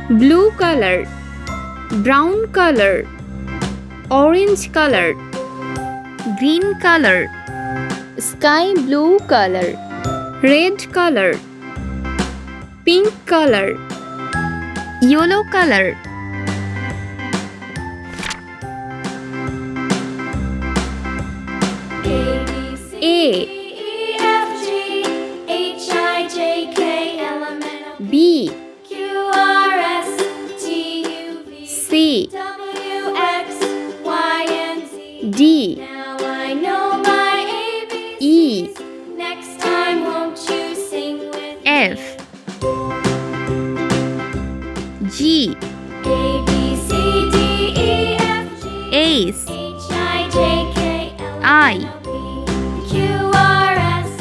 blue color, brown color, orange color, green color, sky blue color, red color, pink color, yellow color. A, B, C, D, Now I know my ABCs. E, Next time, won't you sing with F, G, A, B, C, D, E, F, G, H, H, I, J, K, L, M, I, N, O, P, Q, R, S,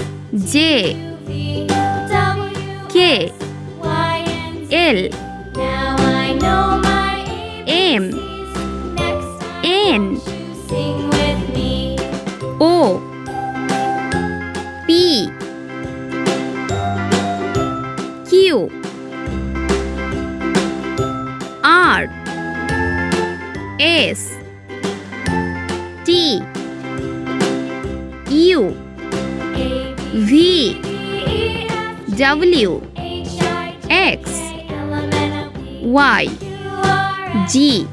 J, U, V, W, K, X, Y, and Z. L, Now I know my M, ABCs. Next time, N, won't you sing with me? O, P, Q, R, S, T, U, A, B, V, C, D, E, F, G, W, H, I, J, X, K, L, M, N, O, P, Y, Q, R, S, G,